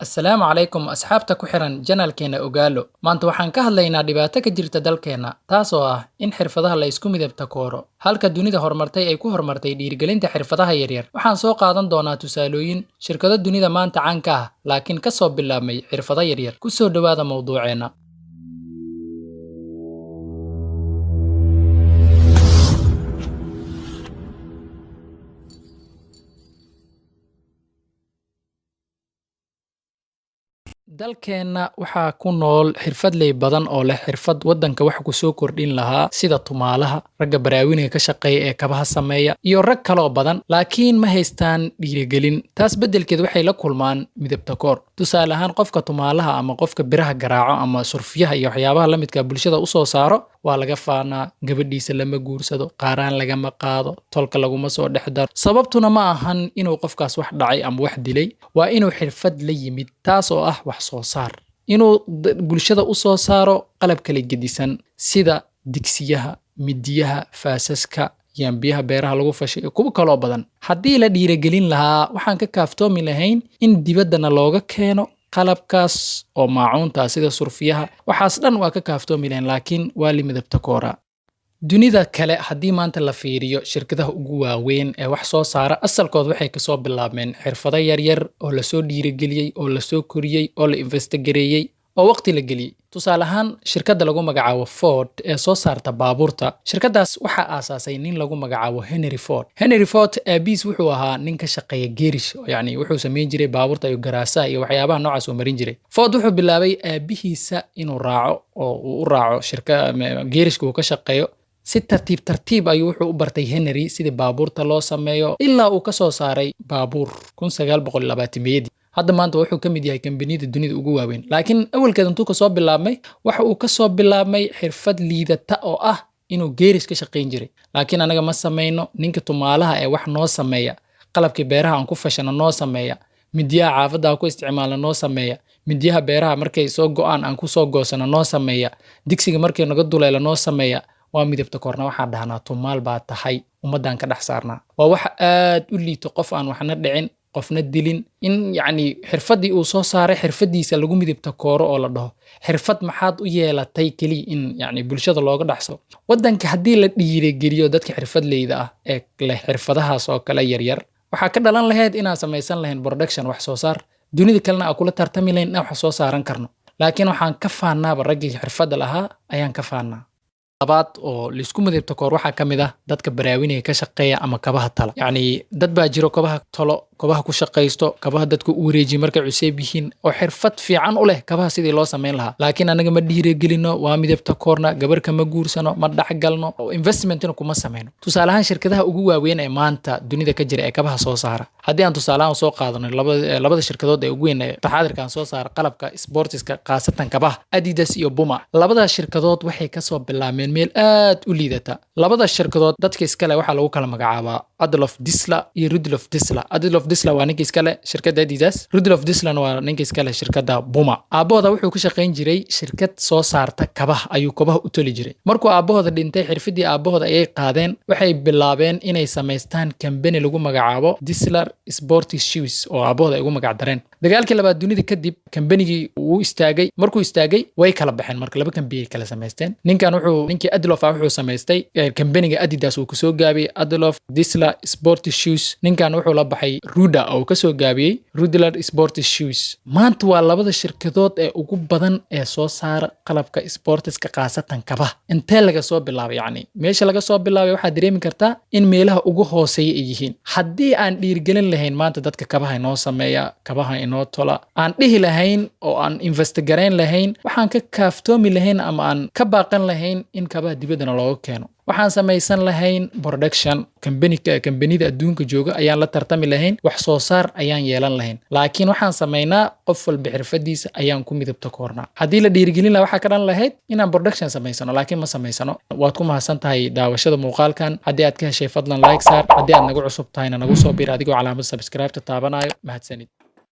Assalaamu calaykum asxaabta ku xiran janaalkeena Ogaalo. Maanta waxaan ka hadlaynaa dhibaato ka jirta dalkeena, taasoo ah in xirfadaha la isku midabta kooro. Halka dunida horumartay ay ku horumartay dhiirigelinta xirfadaha yaryar. Waxaan soo qaadan doonaa tusaalooyin shirkado dunida maanta caan ka ah, laakiin ka soo bilaabmay xirfado yaryar. Ku soo dhawaada mowduuceena. dalkeena waxaa ku nool xirfadley badan oo leh xirfad wadanka wax ku soo kordhin lahaa sida tumaalaha, ragga baraawiniga ka shaqeeya ee kabaha sameeya iyo rag kaloo badan, laakiin ma haystaan dhiirigelin. Taas beddelkeed waxay la kulmaan midabta koor. Tusaale ahaan qofka tumaalaha ama qofka biraha garaaco ama surfiyaha iyo waxyaabaha la midka bulshada u soo saaro waa laga faanaa, gabadhiisa lama guursado, qaaraan lagama qaado, tolka laguma soo dhexdaro. Sababtuna ma ahan inuu qofkaas wax dhacay ama wax dilay, waa inuu xirfad la yimid taas oo ah wax soo saar. Inuu bulshada u soo saaro qalab kala gedisan sida digsiyaha, midiyaha, faasaska, yambiyaha beeraha lagu fashay iyo kuwa kaloo badan. Haddii la dhiirigelin lahaa, waxaan ka kaaftoomi lahayn in dibaddana looga keeno qalabkaas oo maacuunta sida surfiyaha. Waxaas dhan waa ka kaaftoomi lahayn, laakiin waa li midabta koora. Dunida kale haddii maanta la fiiriyo shirkadaha ugu waaweyn ee wax soo saara asalkood waxay ka soo bilaabmeen xirfado yaryar oo la soo dhiirigeliyey oo la soo koriyey oo la investigareeyey oo waqti la geliyey. Tusaale ahaan shirkadda lagu magacaabo Ford ee soo saarta baabuurta, shirkadaas waxaa aasaasay nin lagu magacaabo Henry Ford. Henry Ford aabiis wuxuu ahaa nin ka shaqeeya geerish, yacni wuxuu sameyn jiray baabuurta iyo garaasaha iyo waxyaabaha noocaas oo marin jiray. Ford wuxuu bilaabay aabihiisa inuu raaco oo uu u raaco geerishka uu ka shaqeeyo. Si tartiib ayuu wuxuu u bartay Henry sidii baabuurta loo sameeyo ilaa uu ka soo saaray baabuur 1920. Hadda maanta wuxuu ka mid yahay kambaniyada dunida ugu waaweyn. Laakiin awalkeed intuu ka soo bilaabmay, waxa uu ka soo bilaabmay xirfad liidata oo ah inuu geerish ka shaqeyn jiray. Laakiin anaga ma sameyno, ninka tumaalaha ee wax noo sameeya, qalabkii beeraha aan ku fashano noo sameeya, midiyaha caafada aan ku isticmaalno noo sameeya, midiyaha beeraha markay soo go'aan aan ku soo goosano noo sameeya, digsiga markay naga duleelo noo sameeya. waa midabta koorna waxaa dhahnaa tumaal baa tahay ummadan ka dhex saarnaa. Waa wax aad u liito qof aan waxna dhicin, qofna dilin, in yacni xirfadii uu soo saaray xirfadiisa lagu midabta kooro oo la dhaho xirfad maxaad u yeelatay kaliya in yacni bulshada looga dhaxso. Wadanka haddii la dhiirigeliyo dadka xirfadleyda ah ee leh xirfadahaas oo kale yaryar, waxaa ka dhalan lahayd inaan samaysan lahayn production wax soo saar, dunida kalena aan kula tartami lahayn inaan wax soo saaran karno. Laakiin waxaan ka faanaaba raggii xirfadda lahaa ayaan ka faanaa. labaad oo la isku midabta koor waxaa ka mid ah dadka baraawiniga ka shaqeeya ama kabaha tala. Yacni dad baa jiro kabaha tolo, kabaha ku shaqeysto, kabaha dadku u wareejiyo markay cusub yihiin oo xirfad fiican u leh kabaha sidii loo sameyn lahaa. Laakiin anaga ma dhiirigelino, waa midabta koorna, gabar kama guursano, ma dhaxgalno oo investmentna kuma sameyno. Tusaale ahaan shirkadaha ugu waaweyn ee maanta dunida ka jira ee kabaha soo saara, haddii aan tusaale ahaan soo qaadano labada shirkadood ee ugu weyn ee taxadirkan soo saara qalabka sportiska qaasatan kabaha, Adidas iyo Puma. Labada shirkadood waxay ka soo bilaabmeen meel aad u liidata. Labada shirkadood dadka iska leh waxaa lagu kala magacaabaa Adolf Dassler iyo Rudolf Dassler. Adolf Dassler waa ninka iska leh shirkadda Adidas, Rudolf Dassler waa ninka iska leh shirkadda Puma. Aabahooda wuxuu ka shaqeyn jiray shirkad soo saarta kabaha, ayuu kabaha u toli jiray. Markuu aabahooda dhintay, xirfadii aabahooda ayay qaadeen, waxay bilaabeen inay samaystaan company lagu magacaabo Dassler Sporty Shoes oo aabahooda ay ugu magac dareen. Dagaalkii labaad dunida kadib kambanigii wuu istaagay. Markuu istaagay way kala baxeen, marka laba kambaniyay kala samaysteen. Ninkii Adolf wuxuu samaystay kambaniga Adidas uu kasoo gaabiyey Adolf Dassler Sporty Shoes. Ninkan wuxuu la baxay Ruda oo kasoo gaabiyey Rudler Sporty Shoes. Maanta waa labada shirkadood ee ugu badan ee soo saara qalabka sportiska qaasatan kabaha. Intee laga soo bilaabay, yacni meesha laga soo bilaabay waxaad dareemi kartaa in meelaha ugu hooseeya ay yihiin. Haddii aan dhiirigelin lahayn maanta dadka kabaha inoo sameeya, kabaha inoo tola, aan dhihi lahayn oo aan investigarayn lahayn, waxaan ka kaaftoomi lahayn ama aan ka baaqan lahayn in kabaha dibaddana looga keeno. Waxaan samaysan lahayn production, kambanida adduunka jooga ayaan la tartami lahayn, wax soo saar ayaan yeelan lahayn. Laakiin waxaan samaynaa qof walba xirfadiisa ayaan ku midabta koornaa. Haddii la dhiirigelin lahaa waxaa ka dhalan lahayd inaan production samaysano, laakiin ma samaysano. Waad ku mahadsan tahay daawashada muuqaalkan. Haddii aad ka heshay fadlan like saar, haddii aad nagu cusub tahayna nagu soo biir adigoo calaamad subscribe ta taabanayo. Mahadsanid.